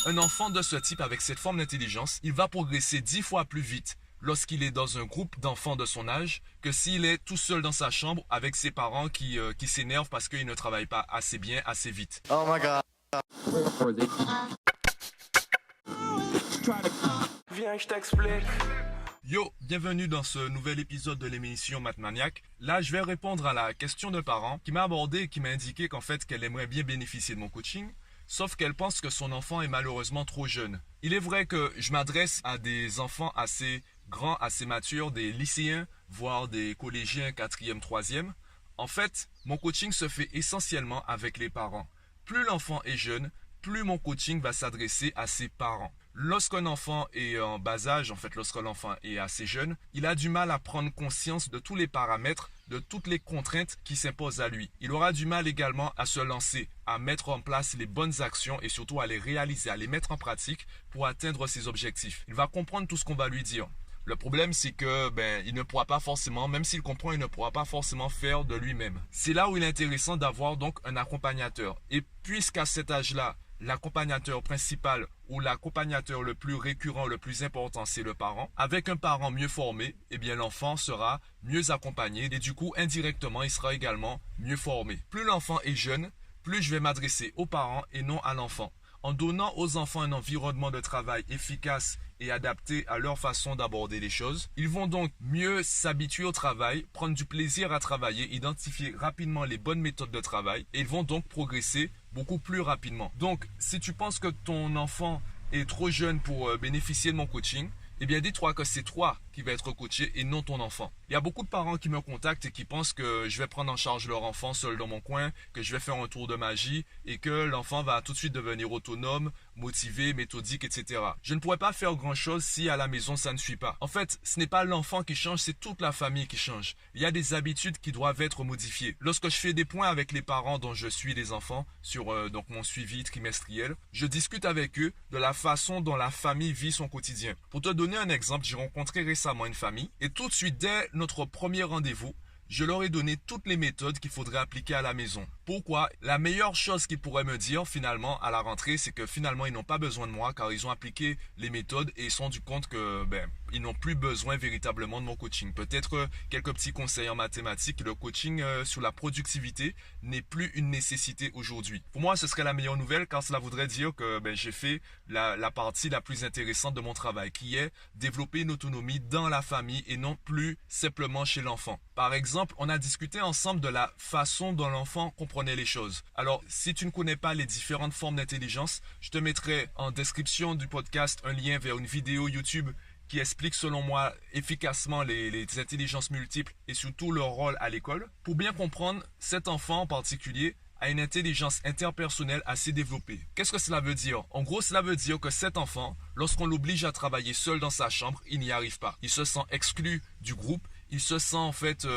Un enfant de ce type avec cette forme d'intelligence, il va progresser 10 fois plus vite lorsqu'il est dans un groupe d'enfants de son âge que s'il est tout seul dans sa chambre avec ses parents qui s'énervent parce qu'ils ne travaillent pas assez bien, assez vite. Oh my god. Viens, je t'explique. Yo, bienvenue dans ce nouvel épisode de l'émission Math Maniac. Là, je vais répondre à la question d'un parent qui m'a abordé et qui m'a indiqué qu'en fait, qu'elle aimerait bien bénéficier de mon coaching, sauf qu'elle pense que son enfant est malheureusement trop jeune. Il est vrai que je m'adresse à des enfants assez grands, assez matures, des lycéens, voire des collégiens 4e, 3e. En fait, mon coaching se fait essentiellement avec les parents. Plus l'enfant est jeune, plus mon coaching va s'adresser à ses parents. Lorsqu'un enfant est en bas âge, en fait lorsque l'enfant est assez jeune, il a du mal à prendre conscience de tous les paramètres, de toutes les contraintes qui s'imposent à lui. Il aura du mal également à se lancer, à mettre en place les bonnes actions et surtout à les réaliser, à les mettre en pratique pour atteindre ses objectifs. Il va comprendre tout ce qu'on va lui dire. Le problème, c'est que il ne pourra pas forcément, même s'il comprend, il ne pourra pas forcément faire de lui-même. C'est là où il est intéressant d'avoir donc un accompagnateur. Et puisqu'à cet âge-là, l'accompagnateur principal ou l'accompagnateur le plus récurrent, le plus important, c'est le parent. Avec un parent mieux formé, eh bien l'enfant sera mieux accompagné et du coup, indirectement, il sera également mieux formé. Plus l'enfant est jeune, plus je vais m'adresser aux parents et non à l'enfant. En donnant aux enfants un environnement de travail efficace et adapté à leur façon d'aborder les choses, ils vont donc mieux s'habituer au travail, prendre du plaisir à travailler, identifier rapidement les bonnes méthodes de travail et ils vont donc progresser beaucoup plus rapidement. Donc, si tu penses que ton enfant est trop jeune pour bénéficier de mon coaching, eh bien dis-toi que c'est toi qui vas être coaché et non ton enfant. Il y a beaucoup de parents qui me contactent et qui pensent que je vais prendre en charge leur enfant seul dans mon coin, que je vais faire un tour de magie et que l'enfant va tout de suite devenir autonome, motivé, méthodique, etc. Je ne pourrais pas faire grand-chose si à la maison ça ne suit pas. En fait, ce n'est pas l'enfant qui change, c'est toute la famille qui change. Il y a des habitudes qui doivent être modifiées. Lorsque je fais des points avec les parents dont je suis les enfants sur donc mon suivi trimestriel, je discute avec eux de la façon dont la famille vit son quotidien. Pour te donner un exemple, j'ai rencontré récemment une famille et tout de suite dès notre premier rendez-vous, je leur ai donné toutes les méthodes qu'il faudrait appliquer à la maison. Pourquoi? La meilleure chose qu'ils pourraient me dire finalement à la rentrée, c'est que finalement ils n'ont pas besoin de moi car ils ont appliqué les méthodes et ils se sont rendus compte que ils n'ont plus besoin véritablement de mon coaching. Peut-être quelques petits conseils en mathématiques. Le coaching sur la productivité n'est plus une nécessité aujourd'hui. Pour moi, ce serait la meilleure nouvelle car cela voudrait dire que j'ai fait la partie la plus intéressante de mon travail qui est développer une autonomie dans la famille et non plus simplement chez l'enfant. Par exemple, on a discuté ensemble de la façon dont l'enfant comprenait les choses. Alors, si tu ne connais pas les différentes formes d'intelligence, je te mettrai en description du podcast un lien vers une vidéo YouTube qui explique selon moi efficacement les intelligences multiples et surtout leur rôle à l'école. Pour bien comprendre, cet enfant en particulier a une intelligence interpersonnelle assez développée. Qu'est-ce que cela veut dire? En gros, cela veut dire que cet enfant, lorsqu'on l'oblige à travailler seul dans sa chambre, il n'y arrive pas. Il se sent exclu du groupe, il se sent en fait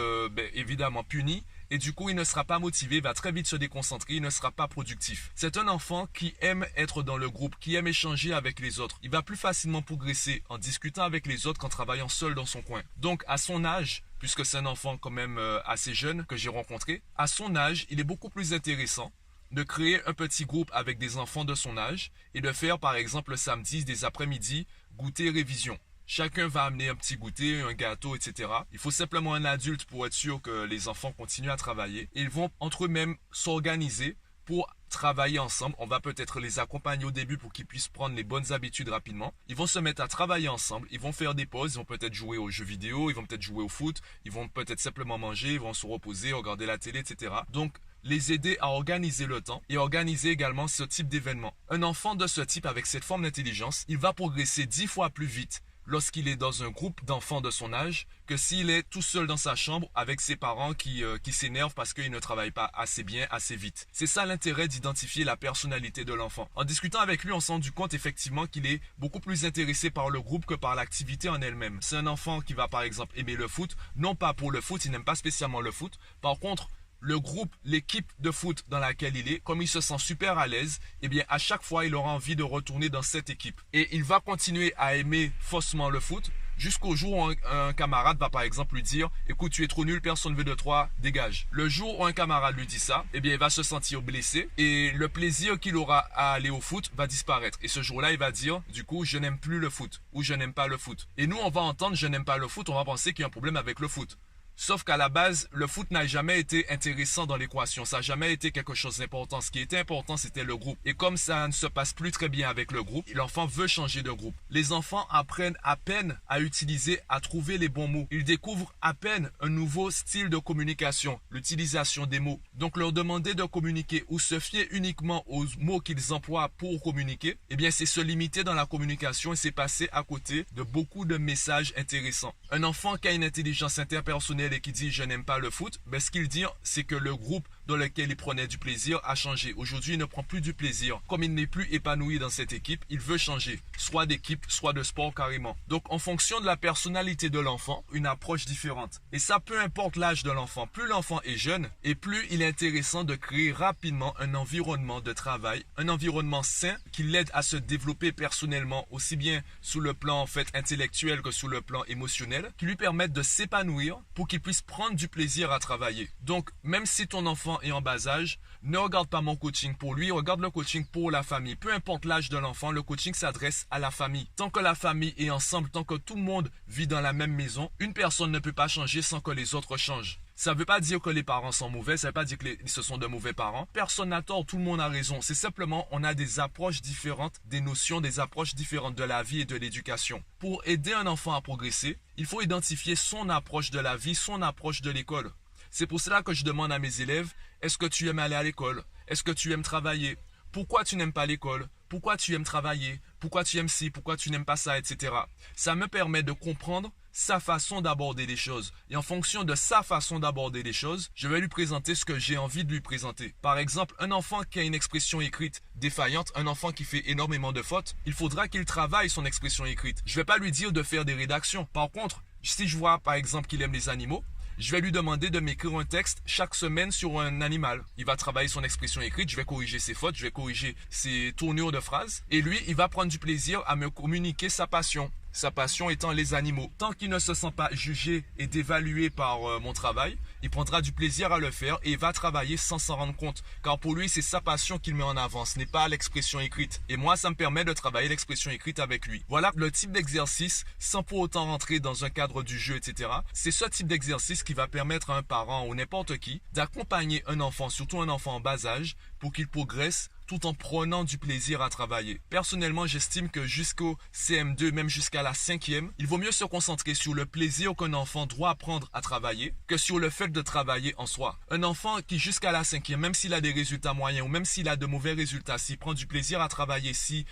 évidemment puni et du coup il ne sera pas motivé, il va très vite se déconcentrer, il ne sera pas productif. C'est un enfant qui aime être dans le groupe, qui aime échanger avec les autres. Il va plus facilement progresser en discutant avec les autres qu'en travaillant seul dans son coin. Donc à son âge, puisque c'est un enfant quand même assez jeune que j'ai rencontré, à son âge il est beaucoup plus intéressant de créer un petit groupe avec des enfants de son âge et de faire par exemple le samedi des après-midi goûter révision. Chacun va amener un petit goûter, un gâteau, etc. Il faut simplement un adulte pour être sûr que les enfants continuent à travailler. Et ils vont entre eux-mêmes s'organiser pour travailler ensemble. On va peut-être les accompagner au début pour qu'ils puissent prendre les bonnes habitudes rapidement. Ils vont se mettre à travailler ensemble. Ils vont faire des pauses. Ils vont peut-être jouer aux jeux vidéo. Ils vont peut-être jouer au foot. Ils vont peut-être simplement manger. Ils vont se reposer, regarder la télé, etc. Donc, les aider à organiser le temps et organiser également ce type d'événement. Un enfant de ce type avec cette forme d'intelligence, il va progresser 10 fois plus vite lorsqu'il est dans un groupe d'enfants de son âge que s'il est tout seul dans sa chambre avec ses parents qui s'énervent parce qu'ils ne travaillent pas assez bien, assez vite. C'est ça l'intérêt d'identifier la personnalité de l'enfant. En discutant avec lui, on s'est rendu compte effectivement qu'il est beaucoup plus intéressé par le groupe que par l'activité en elle-même. C'est un enfant qui va par exemple aimer le foot, non pas pour le foot, il n'aime pas spécialement le foot. Par contre, le groupe, l'équipe de foot dans laquelle il est, comme il se sent super à l'aise, eh bien à chaque fois il aura envie de retourner dans cette équipe. Et il va continuer à aimer faussement le foot Jusqu'au jour où un camarade va par exemple lui dire « Écoute, tu es trop nul, personne ne veut de toi, dégage ». Le jour où un camarade lui dit ça, eh bien il va se sentir blessé et le plaisir qu'il aura à aller au foot va disparaître. Et ce jour-là, il va dire du coup « Je n'aime plus le foot » ou « Je n'aime pas le foot ». Et nous, on va entendre « Je n'aime pas le foot », on va penser qu'il y a un problème avec le foot. Sauf qu'à la base, le foot n'a jamais été intéressant dans l'équation. Ça n'a jamais été quelque chose d'important. Ce qui était important, c'était le groupe. Et comme ça ne se passe plus très bien avec le groupe, l'enfant veut changer de groupe. Les enfants apprennent à peine à utiliser, à trouver les bons mots. Ils découvrent à peine un nouveau style de communication, l'utilisation des mots. Donc leur demander de communiquer ou se fier uniquement aux mots qu'ils emploient pour communiquer, eh bien c'est se limiter dans la communication et c'est passer à côté de beaucoup de messages intéressants. Un enfant qui a une intelligence interpersonnelle et qui dit je n'aime pas le foot, ben ce qu'il dit c'est que le groupe dans lequel il prenait du plaisir a changé. Aujourd'hui, il ne prend plus du plaisir. Comme il n'est plus épanoui dans cette équipe, il veut changer, soit d'équipe, soit de sport carrément. Donc en fonction de la personnalité de l'enfant, une approche différente. Et ça, peu importe l'âge de l'enfant. Plus l'enfant est jeune et plus il est intéressant de créer rapidement un environnement de travail, un environnement sain qui l'aide à se développer personnellement, aussi bien sous le plan en fait intellectuel que sous le plan émotionnel, qui lui permettent de s'épanouir pour qu'il puisse prendre du plaisir à travailler. Donc même si ton enfant est en bas âge, ne regarde pas mon coaching pour lui, regarde le coaching pour la famille. Peu importe l'âge de l'enfant, le coaching s'adresse à la famille. Tant que la famille est ensemble, tant que tout le monde vit dans la même maison, une personne ne peut pas changer sans que les autres changent. Ça ne veut pas dire que les parents sont mauvais, ça ne veut pas dire que ce sont de mauvais parents. Personne n'a tort, tout le monde a raison. C'est simplement, on a des approches différentes, des notions, des approches différentes de la vie et de l'éducation. Pour aider un enfant à progresser, il faut identifier son approche de la vie, son approche de l'école. C'est pour cela que je demande à mes élèves, est-ce que tu aimes aller à l'école? Est-ce que tu aimes travailler? Pourquoi tu n'aimes pas l'école? Pourquoi tu aimes travailler? Pourquoi tu aimes ci? Pourquoi tu n'aimes pas ça, etc. Ça me permet de comprendre sa façon d'aborder les choses. Et en fonction de sa façon d'aborder les choses, je vais lui présenter ce que j'ai envie de lui présenter. Par exemple, un enfant qui a une expression écrite défaillante, un enfant qui fait énormément de fautes, il faudra qu'il travaille son expression écrite. Je ne vais pas lui dire de faire des rédactions. Par contre, si je vois par exemple qu'il aime les animaux, je vais lui demander de m'écrire un texte chaque semaine sur un animal. Il va travailler son expression écrite, je vais corriger ses fautes, je vais corriger ses tournures de phrases. Et lui, il va prendre du plaisir à me communiquer sa passion. Sa passion étant les animaux. Tant qu'il ne se sent pas jugé et dévalué par mon travail, il prendra du plaisir à le faire et va travailler sans s'en rendre compte. Car pour lui, c'est sa passion qu'il met en avant, ce n'est pas l'expression écrite. Et moi, ça me permet de travailler l'expression écrite avec lui. Voilà le type d'exercice, sans pour autant rentrer dans un cadre du jeu, etc. C'est ce type d'exercice qui va permettre à un parent ou n'importe qui d'accompagner un enfant, surtout un enfant en bas âge, pour qu'il progresse tout en prenant du plaisir à travailler. Personnellement, j'estime que jusqu'au CM2, même jusqu'à la 5e, il vaut mieux se concentrer sur le plaisir qu'un enfant doit apprendre à travailler que sur le fait de travailler en soi. Un enfant qui jusqu'à la 5e, même s'il a des résultats moyens ou même s'il a de mauvais résultats, s'il prend du plaisir à travailler, s'il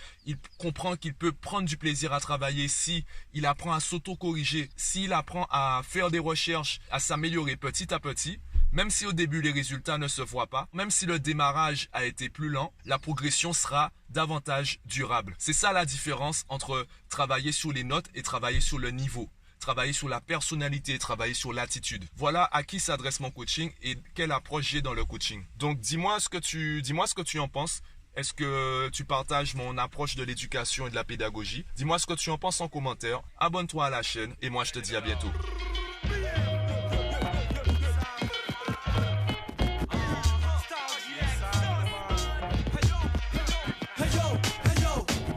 comprend qu'il peut prendre du plaisir à travailler, s'il apprend à s'auto-corriger, s'il apprend à faire des recherches, à s'améliorer petit à petit, même si au début les résultats ne se voient pas, même si le démarrage a été plus lent, la progression sera davantage durable. C'est ça la différence entre travailler sur les notes et travailler sur le niveau. Travailler sur la personnalité, travailler sur l'attitude. Voilà à qui s'adresse mon coaching et quelle approche j'ai dans le coaching. Donc dis-moi ce que tu en penses. Est-ce que tu partages mon approche de l'éducation et de la pédagogie? Dis-moi ce que tu en penses en commentaire. Abonne-toi à la chaîne et moi je te dis à bientôt.